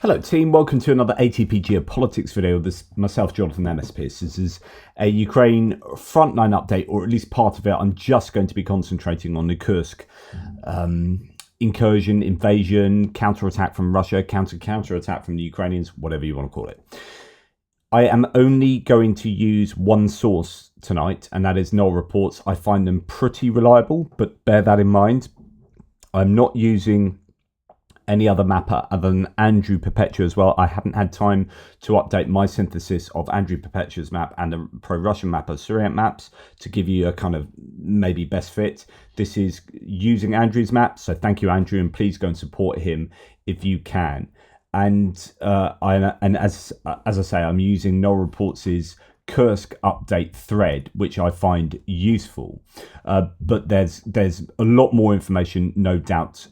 Hello team, welcome to another ATP Geopolitics video. This myself, Jonathan MS Pearce. This is a Ukraine frontline update, or at least part of it. I'm just going to be concentrating on the Kursk incursion, invasion, counterattack from Russia, counterattack from the Ukrainians, whatever you want to call it. I am only going to use one source tonight, and that is Null Reports. I find them pretty reliable, but bear that in mind. I'm not using any other mapper other than Andrew Perpetua as well. I haven't had time to update my synthesis of Andrew Perpetua's map and the pro-Russian mapper Syrian maps to give you a kind of maybe best fit. This is using Andrew's map, so thank you, Andrew, and please go and support him if you can. And as I say, I'm using Null Reports' Kursk update thread, which I find useful, but there's a lot more information, no doubt,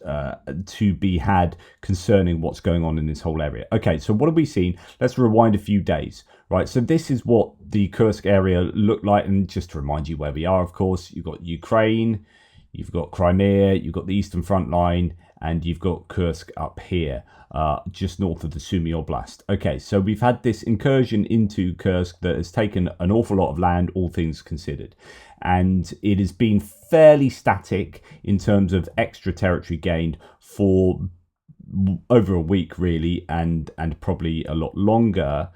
to be had concerning what's going on in this whole area. Okay, so what have we seen? Let's rewind a few days, right? So this is what the Kursk area looked like, and just to remind you where we are, of course, you've got Ukraine, you've got Crimea, you've got the Eastern Front Line, and you've got Kursk up here, just north of the Sumy Oblast. Okay, so we've had this incursion into Kursk that has taken an awful lot of land, all things considered. And it has been fairly static in terms of extra territory gained for over a week, really, and probably a lot longer.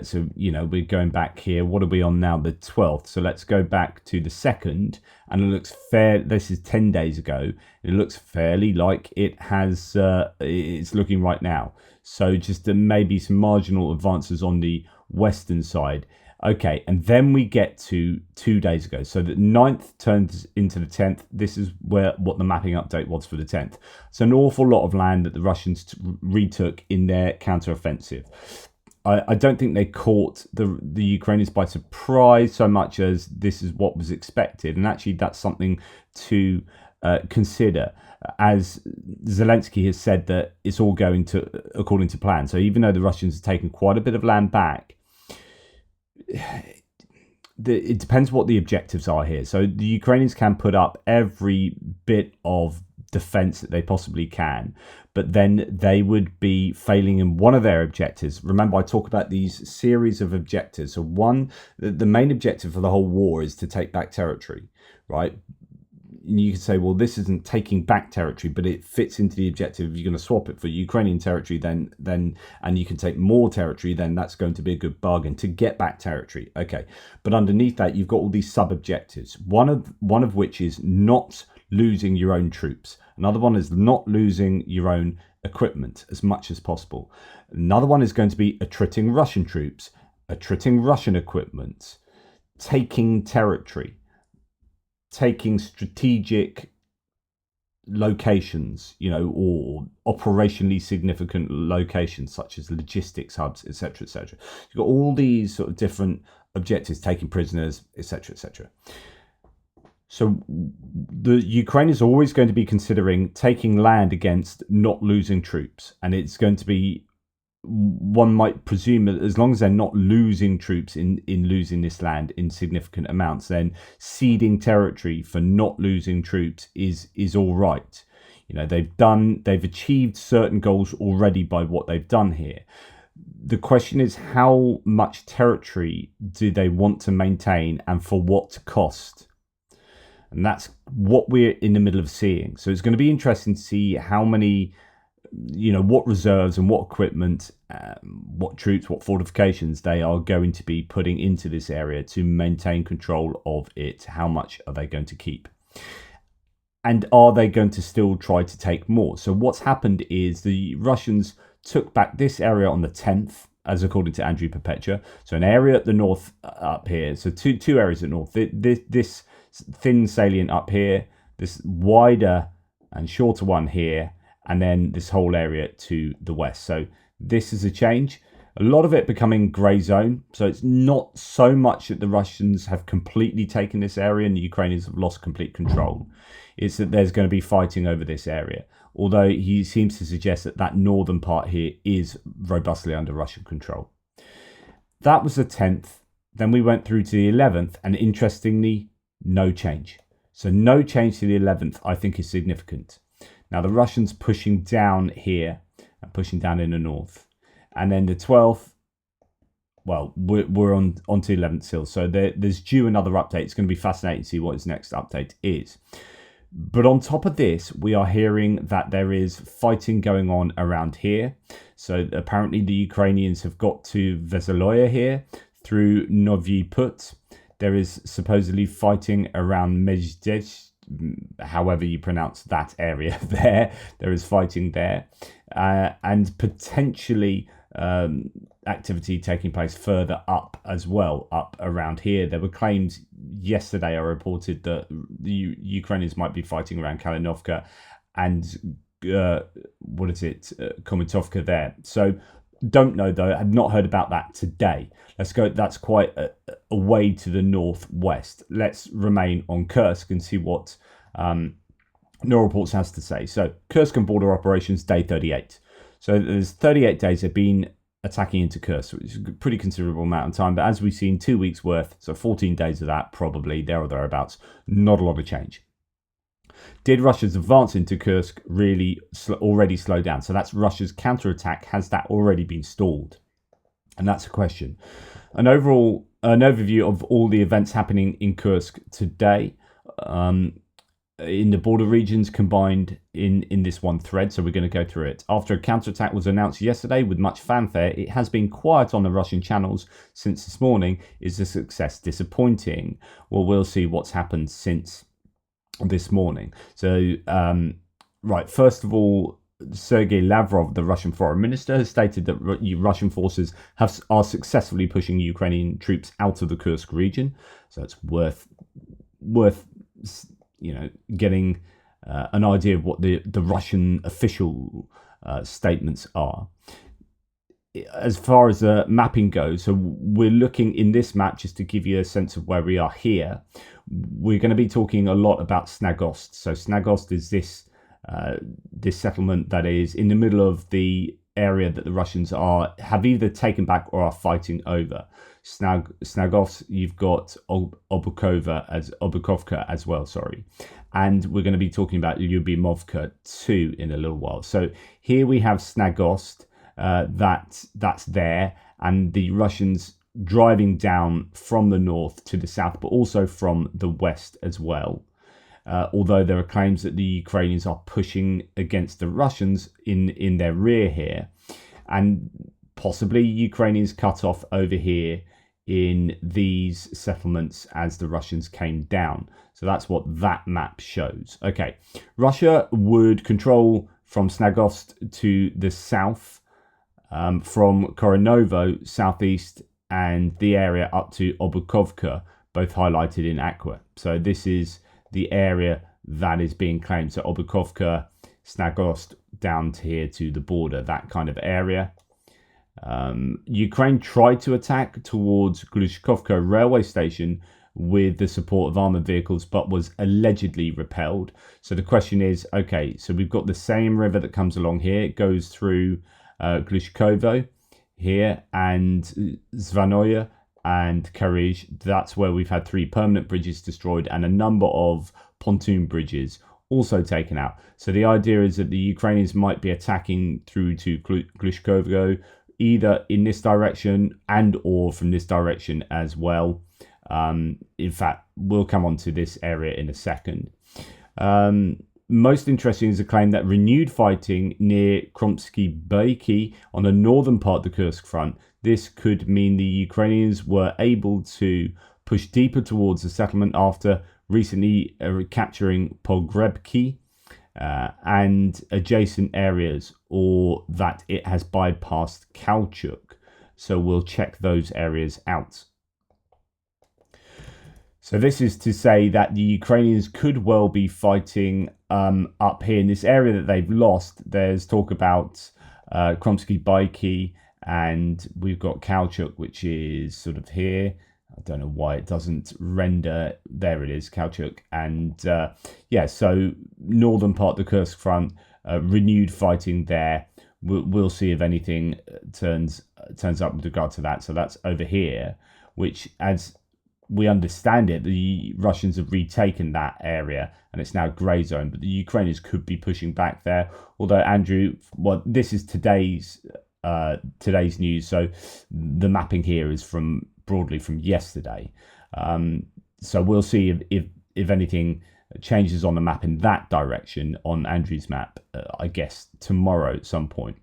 So, you know, we're going back here. What are we on now? The 12th. So let's go back to the 2nd. And it looks fair. This is 10 days ago. It looks fairly like it has, it's looking right now. So just maybe some marginal advances on the western side. Okay, and then we get to 2 days ago. So the 9th turns into the 10th. This is what the mapping update was for the 10th. It's an awful lot of land that the Russians retook in their counteroffensive. I don't think they caught the Ukrainians by surprise so much as this is what was expected. And actually, that's something to consider, as Zelensky has said that it's all going to according to plan. So even though the Russians have taken quite a bit of land back, it depends what the objectives are here. So the Ukrainians can put up every bit of defense that they possibly can, but then they would be failing in one of their objectives. Remember, I talk about these series of objectives. So the main objective for the whole war is to take back territory, right? And you could say, well, this isn't taking back territory, but it fits into the objective. If you're going to swap it for Ukrainian territory, then and you can take more territory, then that's going to be a good bargain to get back territory. Okay, but underneath that, you've got all these sub-objectives. One of which is not losing your own troops. Another one is not losing your own equipment as much as possible. Another one is going to be attriting Russian troops, attriting Russian equipment, taking territory, taking strategic locations, you know, or operationally significant locations such as logistics hubs, etc., etc. You've got all these sort of different objectives, taking prisoners, etc., etc. So the Ukraine is always going to be considering taking land against not losing troops. And it's going to be, one might presume that as long as they're not losing troops in losing this land in significant amounts, then ceding territory for not losing troops is all right. You know, they've achieved certain goals already by what they've done here. The question is, how much territory do they want to maintain and for what cost? And that's what we're in the middle of seeing. So it's going to be interesting to see how many, you know, what reserves and what equipment, what troops, what fortifications they are going to be putting into this area to maintain control of it. How much are they going to keep? And are they going to still try to take more? So what's happened is the Russians took back this area on the 10th, as according to Andrew Perpetua. So an area at the north up here. So two areas at north. This thin salient up here, this wider and shorter one here, and then this whole area to the west. So this is a change. A lot of it becoming grey zone. So it's not so much that the Russians have completely taken this area and the Ukrainians have lost complete control. It's that there's going to be fighting over this area. Although he seems to suggest that that northern part here is robustly under Russian control. That was the 10th. Then we went through to the 11th, and interestingly, no change. So no change to the 11th, I think, is significant. Now the Russians pushing down here pushing down in the north. And then the 12th, well, we're on to 11th still. So there's due another update. It's going to be fascinating to see what his next update is. But on top of this, we are hearing that there is fighting going on around here. So apparently the Ukrainians have got to Veseloya here through Novyi Put. There is supposedly fighting around Mejdech, however you pronounce that area there. There is fighting there. And potentially activity taking place further up as well, up around here. There were claims yesterday I reported that the Ukrainians might be fighting around Kalinovka and Komitovka there. So don't know though, I have not heard about that today. Let's go, that's quite a way to the northwest. Let's remain on Kursk and see what No Reports has to say. So Kursk and border operations, day 38. So there's 38 days they've been attacking into Kursk, which is a pretty considerable amount of time. But as we've seen, 2 weeks worth, so 14 days of that, probably there or thereabouts, not a lot of change. Did Russia's advance into Kursk really already slow down? So that's Russia's counterattack. Has that already been stalled? And that's a question. An overview of all the events happening in Kursk today. In the border regions combined in this one thread, so we're going to go through it. After a counterattack was announced yesterday with much fanfare, it has been quiet on the Russian channels since this morning. Is the success disappointing? Well, we'll see what's happened since this morning. So, right, first of all, Sergei Lavrov, the Russian foreign minister, has stated that Russian forces are successfully pushing Ukrainian troops out of the Kursk region. So it's worth getting an idea of what the Russian official statements are. As far as the mapping goes, so we're looking in this map, just to give you a sense of where we are here, we're going to be talking a lot about Snagost. So Snagost is this settlement that is in the middle of the area that the Russians have either taken back or are fighting over. Snagost, you've got Obukovka as well, and we're going to be talking about Lyubimovka too in a little while. So here we have Snagost, that's there, and the Russians driving down from the north to the south, but also from the west as well. Although there are claims that the Ukrainians are pushing against the Russians in their rear here, and possibly Ukrainians cut off over here in these settlements as the Russians came down. So that's what that map shows. Okay, Russia would control from Snagost to the south, from Koronovo southeast, and the area up to Obukovka, both highlighted in aqua. So this is the area that is being claimed. So Obukovka, Snagost, down to here to the border, that kind of area. Ukraine tried to attack towards Glushkovka railway station with the support of armored vehicles, but was allegedly repelled. So the question is, okay, so we've got the same river that comes along here. It goes through Glushkovo here and Zvanoye and Karij. That's where we've had 3 permanent bridges destroyed and a number of pontoon bridges also taken out. So the idea is that the Ukrainians might be attacking through to Glushkovo, either in this direction and or from this direction as well. In fact, we'll come on to this area in a second. Most interesting is the claim that renewed fighting near Kromsky Baiki on the northern part of the Kursk front. This could mean the Ukrainians were able to push deeper towards the settlement after recently capturing Pogrebki and adjacent areas, or that it has bypassed Kalchuk. So we'll check those areas out. So this is to say that the Ukrainians could well be fighting up here in this area that they've lost. There's talk about Kromsky Baiki, and we've got Kalchuk, which is sort of here. I don't know why it doesn't render. There it is, Kalchuk. And so northern part of the Kursk front, renewed fighting there. We'll see if anything turns up with regard to that. So that's over here, which, as we understand it. The Russians have retaken that area and it's now grey zone, but the Ukrainians could be pushing back there. Although, Andrew, well, this is today's news, so the mapping here is broadly from yesterday. So we'll see if anything changes on the map in that direction on Andrew's map, I guess tomorrow at some point.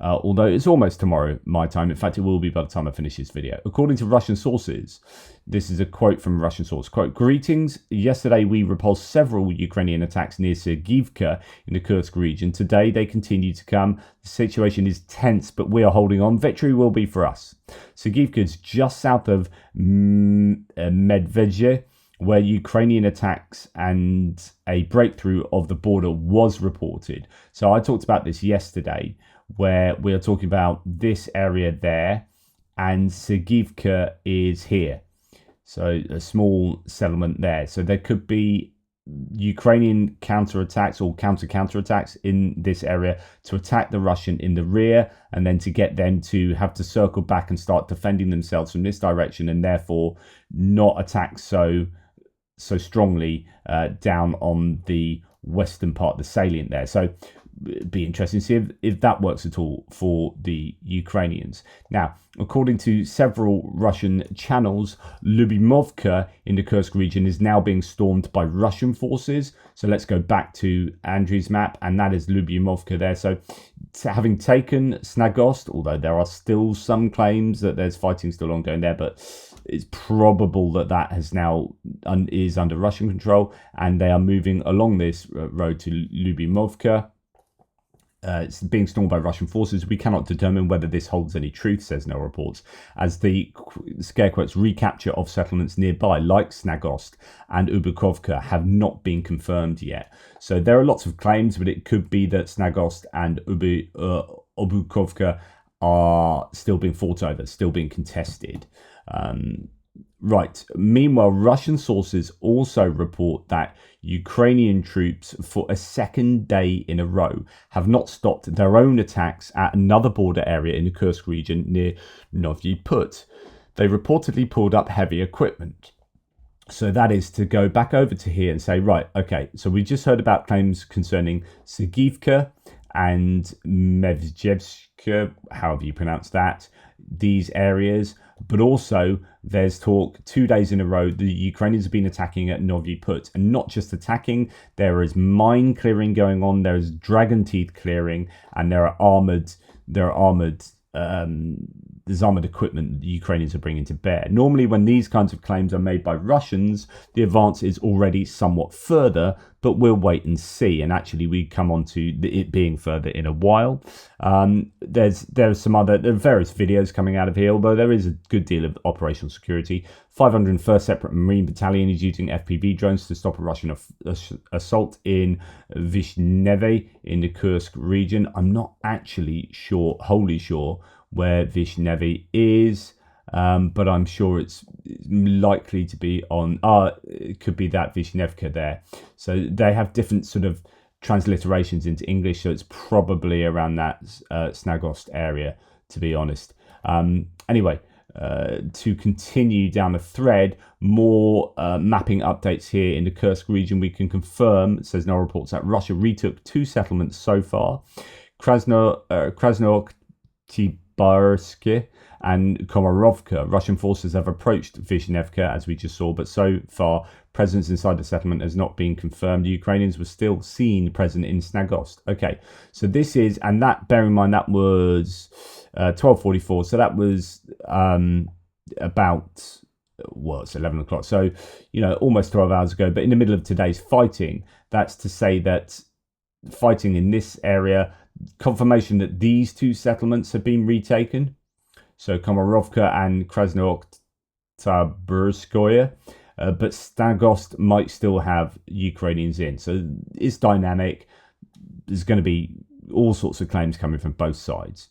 Although it's almost tomorrow my time. In fact, it will be by the time I finish this video. According to Russian sources, this is a quote from a Russian source. Quote, "Greetings. Yesterday we repulsed several Ukrainian attacks near Sergivka in the Kursk region. Today they continue to come. The situation is tense, but we are holding on. Victory will be for us." Sergivka is just south of Medvedje, where Ukrainian attacks and a breakthrough of the border was reported. So I talked about this yesterday, where we are talking about this area there, and Sergivka is here. So a small settlement there. So there could be Ukrainian counterattacks or counterattacks in this area to attack the Russian in the rear, and then to get them to have to circle back and start defending themselves from this direction, and therefore not attack so strongly down on the western part of the salient there. So it'd be interesting to see if that works at all for the Ukrainians. Now, according to several Russian channels, Lyubimovka in the Kursk region is now being stormed by Russian forces. So let's go back to Andrew's map, and that is Lyubimovka there. So having taken Snagost, although there are still some claims that there's fighting still ongoing there, but it's probable that that has now is under Russian control, and they are moving along this road to Lyubimovka. It's being stormed by Russian forces. We cannot determine whether this holds any truth, says no reports, as the scare quotes recapture of settlements nearby, like Snagost and Ubukovka, have not been confirmed yet. So there are lots of claims, but it could be that Snagost and Ubukovka are still being fought over, still being contested. Right. Meanwhile, Russian sources also report that Ukrainian troops, for a second day in a row, have not stopped their own attacks at another border area in the Kursk region near Novyi Put. They reportedly pulled up heavy equipment. So that is to go back over to here and say, right, okay, so we just heard about claims concerning Sergivka and Medvedjevska, however you pronounce that, these areas. But also, there's talk 2 days in a row the Ukrainians have been attacking at Novyi Put, and not just attacking. There is mine clearing going on. There is dragon teeth clearing, and there's armored equipment the Ukrainians are bringing to bear. Normally, when these kinds of claims are made by Russians, the advance is already somewhat further, but we'll wait and see. And actually, we come on to it being further in a while. There are various videos coming out of here, although there is a good deal of operational security. 501st Separate Marine Battalion is using FPV drones to stop a Russian assault in Vishneve in the Kursk region. I'm not actually wholly sure where Vishneve is, but I'm sure it's likely to be on, it could be that Vishnevka there. So they have different sort of transliterations into English, so it's probably around that Snagost area, to be honest. Anyway, to continue down the thread, more mapping updates here in the Kursk region. We can confirm, says no reports, that Russia retook 2 settlements so far. Krasnoyarsk and Komarovka. Russian forces have approached Vishnevka, as we just saw, but so far presence inside the settlement has not been confirmed. The Ukrainians were still seen present in Snagost. Okay, so this is, and that, bear in mind, that was 12:44, so that was about, well, it's 11 o'clock, so, almost 12 hours ago, but in the middle of today's fighting. That's to say that fighting in this area, confirmation that these 2 settlements have been retaken, so Komarovka and Krasnoyarsk, but Snagost might still have Ukrainians in. So it's dynamic. There's going to be all sorts of claims coming from both sides.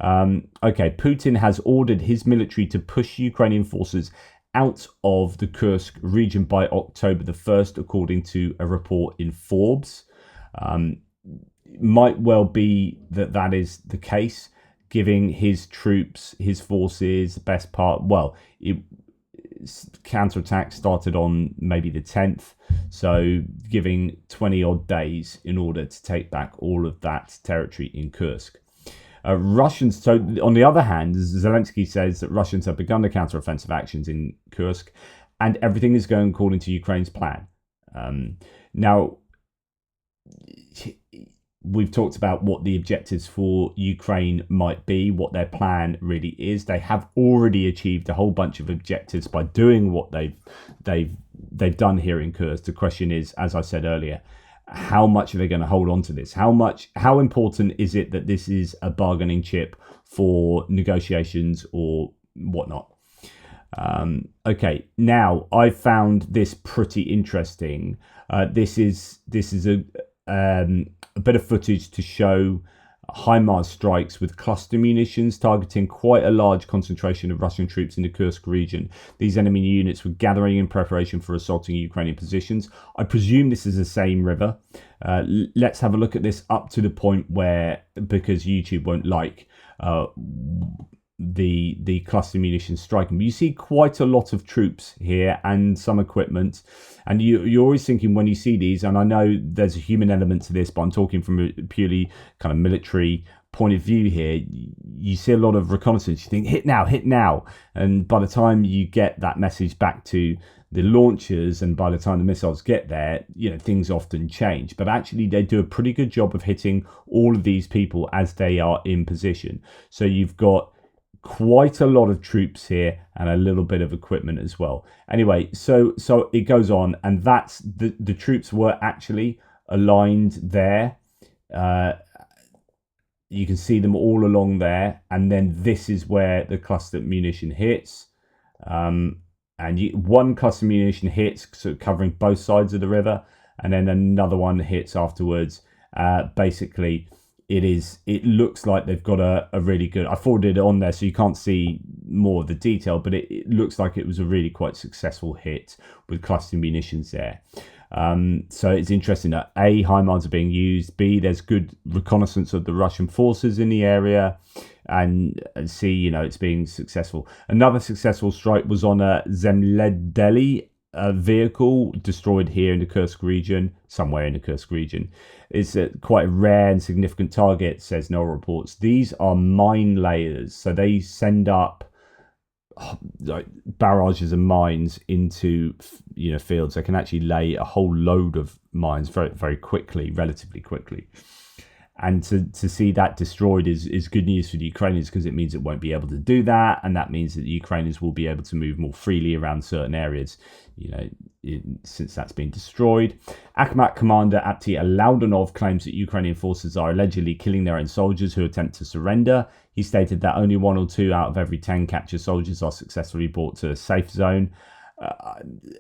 Okay, Putin has ordered his military to push Ukrainian forces out of the Kursk region by October the 1st, according to a report in Forbes. Might well be that is the case, giving his troops, his forces, the best part. Well, counterattack started on maybe the 10th, so giving 20 odd days in order to take back all of that territory in Kursk. Russians. So on the other hand, Zelensky says that Russians have begun the counteroffensive actions in Kursk, and everything is going according to Ukraine's plan. Now, we've talked about what the objectives for Ukraine might be, what their plan really is. They have already achieved a whole bunch of objectives by doing what they've done here in Kursk. The question is, as I said earlier, how much are they going to hold on to this? How important is it that this is a bargaining chip for negotiations or whatnot? Okay, now I found this pretty interesting. This is a bit of footage to show HIMARS strikes with cluster munitions targeting quite a large concentration of Russian troops in the Kursk region. These enemy units were gathering in preparation for assaulting Ukrainian positions. I presume this is the same river. Let's have a look at this up to the point where, because YouTube won't like the cluster munitions striking. You see quite a lot of troops here and some equipment, and you're always thinking when you see these, and I know there's a human element to this, but I'm talking from a purely kind of military point of view here. You see a lot of reconnaissance, you think hit now, and by the time you get that message back to the launchers and by the time the missiles get there, things often change. But actually they do a pretty good job of hitting all of these people as they are in position. So you've got quite a lot of troops here and a little bit of equipment as well. Anyway, so it goes on, and that's the troops were actually aligned there. You can see them all along there, and then this is where the cluster munition hits. One cluster munition hits, so covering both sides of the river, and then another one hits afterwards. Basically, it looks like they've got a really good, I forwarded it on there so you can't see more of the detail, but it looks like it was a really quite successful hit with cluster munitions there. So it's interesting that A, HIMARS are being used, B, there's good reconnaissance of the Russian forces in the area, and C, it's being successful. Another successful strike was on a Zemledeli vehicle destroyed here in the Kursk region, somewhere in the Kursk region. It's quite a rare and significant target, says Null reports. These are mine layers, so they send up like barrages of mines into fields. They can actually lay a whole load of mines very, very quickly, relatively quickly. And to see that destroyed is good news for the Ukrainians, because it means it won't be able to do that, and that means that the Ukrainians will be able to move more freely around certain areas, since that's been destroyed. Akhmat commander Apti Alaudonov claims that Ukrainian forces are allegedly killing their own soldiers who attempt to surrender. He stated that only 1 or 2 out of every 10 captured soldiers are successfully brought to a safe zone.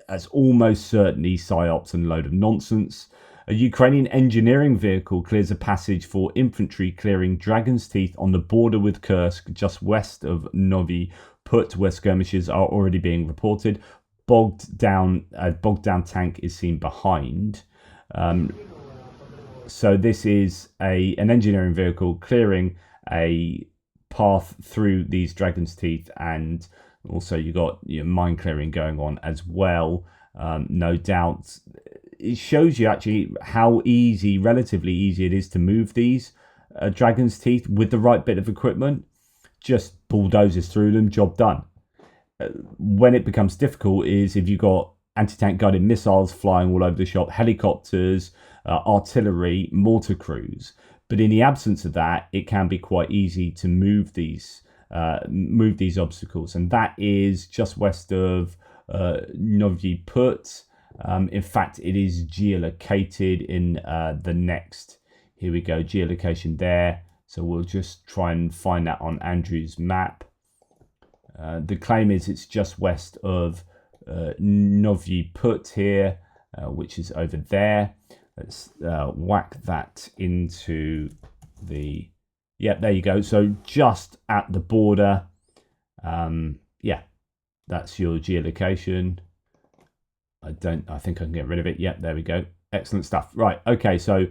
That's almost certainly psyops and a load of nonsense. A Ukrainian engineering vehicle clears a passage for infantry clearing Dragon's Teeth on the border with Kursk, just west of Novi Put, where skirmishes are already being reported. Bogged down tank is seen behind. So this is an engineering vehicle clearing a path through these Dragon's Teeth, and also you got mine clearing going on as well. No doubt. It shows you actually how relatively easy it is to move these Dragon's Teeth with the right bit of equipment. Just bulldozers through them, job done. When it becomes difficult is if you've got anti-tank guided missiles flying all over the shop, helicopters, artillery, mortar crews. But in the absence of that, it can be quite easy to move these obstacles. And that is just west of Novi Put. In fact, it is geolocated in the next, here we go, geolocation there. So we'll just try and find that on Andrew's map. The claim is it's just west of Novi Put here, which is over there. Let's whack that into the, yeah, there you go. So just at the border, yeah, that's your geolocation. I think I can get rid of it. Yep, there we go. Excellent stuff. Right. Okay. So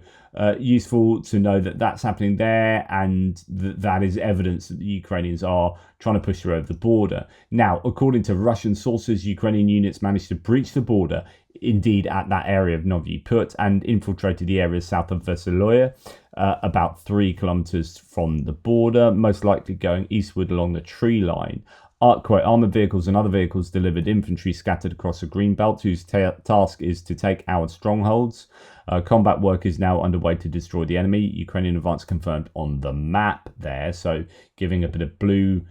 useful to know that that's happening there, and that is evidence that the Ukrainians are trying to push through over the border. Now, according to Russian sources, Ukrainian units managed to breach the border, indeed at that area of Novy Put, and infiltrated the area south of Veseloye, about 3 kilometers from the border, most likely going eastward along the tree line. Quote, armored vehicles and other vehicles delivered infantry scattered across a green belt whose task is to take our strongholds. Combat work is now underway to destroy the enemy. Ukrainian advance confirmed on the map there. So giving a bit of blue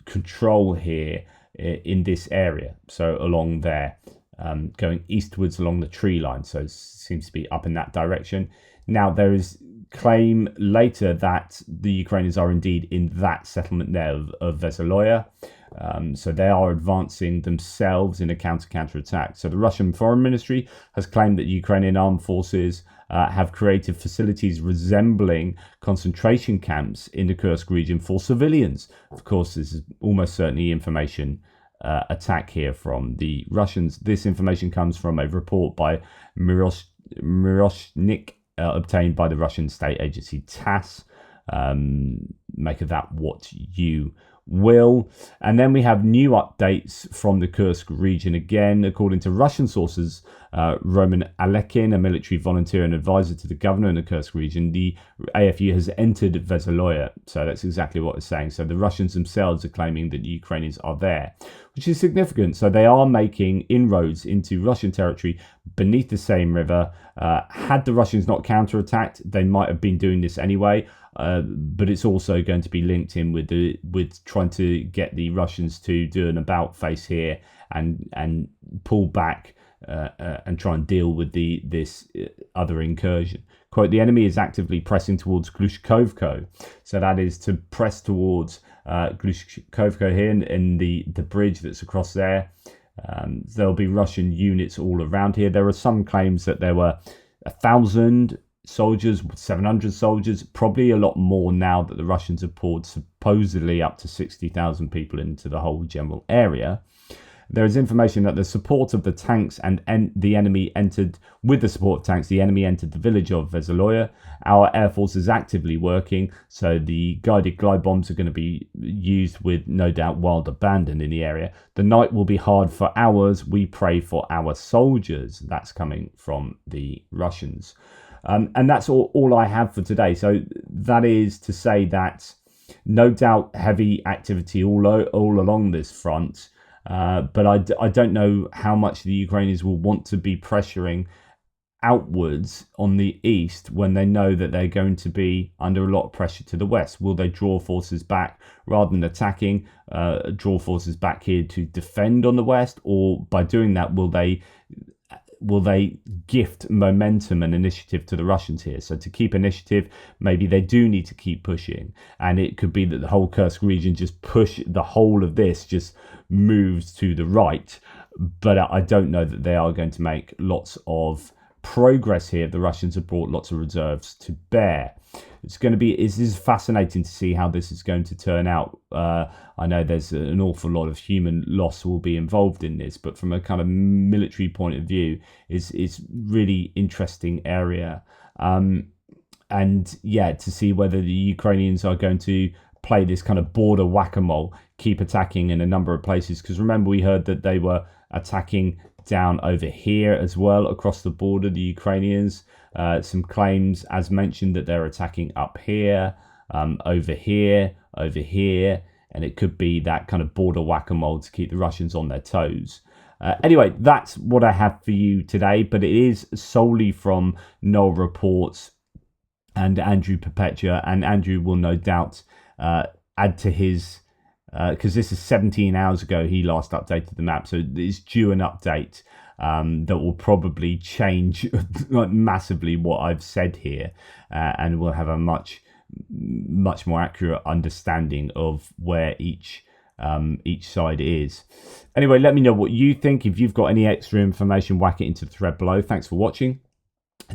control here in this area. So along there, going eastwards along the tree line. So it seems to be up in that direction. Now there is claim later that the Ukrainians are indeed in that settlement there of Veseloye. So they are advancing themselves in a counter attack. So the Russian Foreign Ministry has claimed that Ukrainian armed forces have created facilities resembling concentration camps in the Kursk region for civilians. Of course, this is almost certainly information attack here from the Russians. This information comes from a report by Miroshnik, obtained by the Russian state agency TASS. Make of that what you will. And then we have new updates from the Kursk region again. According to Russian sources, Roman Alekin, a military volunteer and advisor to the governor in the Kursk region, the AFU has entered Veseloye. So that's exactly what it's saying. So the Russians themselves are claiming that the Ukrainians are there, which is significant. So they are making inroads into Russian territory beneath the same river. Had the Russians not counterattacked, they might have been doing this anyway. But it's also going to be linked in with trying to get the Russians to do an about face here and pull back and try and deal with this other incursion. Quote, the enemy is actively pressing towards Glushkovko. So that is to press towards Glushkovko here in the bridge that's across there. There'll be Russian units all around here. There are some claims that there were 1,000 soldiers, 700 soldiers, probably a lot more now that the Russians have poured supposedly up to 60,000 people into the whole general area. There is information that the support of the tanks and the enemy entered, with the support of tanks, the enemy entered the village of Veseloye. Our air force is actively working, so the guided glide bombs are going to be used with no doubt wild abandon in the area. The night will be hard for hours. We pray for our soldiers. That's coming from the Russians. And that's all I have for today. So that is to say that no doubt heavy activity all along this front. But I don't know how much the Ukrainians will want to be pressuring outwards on the east when they know that they're going to be under a lot of pressure to the west. Will they draw forces back rather than attacking, draw forces back here to defend on the west? Or by doing that, will they gift momentum and initiative to the Russians here? So to keep initiative, maybe they do need to keep pushing. And it could be that the whole Kursk region the whole of this just moves to the right. But I don't know that they are going to make lots of progress here. The Russians have brought lots of reserves to bear. This is fascinating to see how this is going to turn out. I know there's an awful lot of human loss will be involved in this, but from a kind of military point of view, it's really interesting area. And yeah, to see whether the Ukrainians are going to play this kind of border whack-a-mole, keep attacking in a number of places. Because remember, we heard that they were attacking down over here as well across the border, the Ukrainians. Some claims, as mentioned, that they're attacking up here, over here, and it could be that kind of border whack-a-mole to keep the Russians on their toes. Anyway, that's what I have for you today, but it is solely from Null Reports and Andrew Perpetua, and Andrew will no doubt add to his, because this is 17 hours ago he last updated the map, so it's due an update that will probably change massively what I've said here, and we'll have a much more accurate understanding of where each side is. Anyway, let me know what you think. If you've got any extra information, whack it into the thread below. Thanks for watching.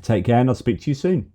Take care, and I'll speak to you soon.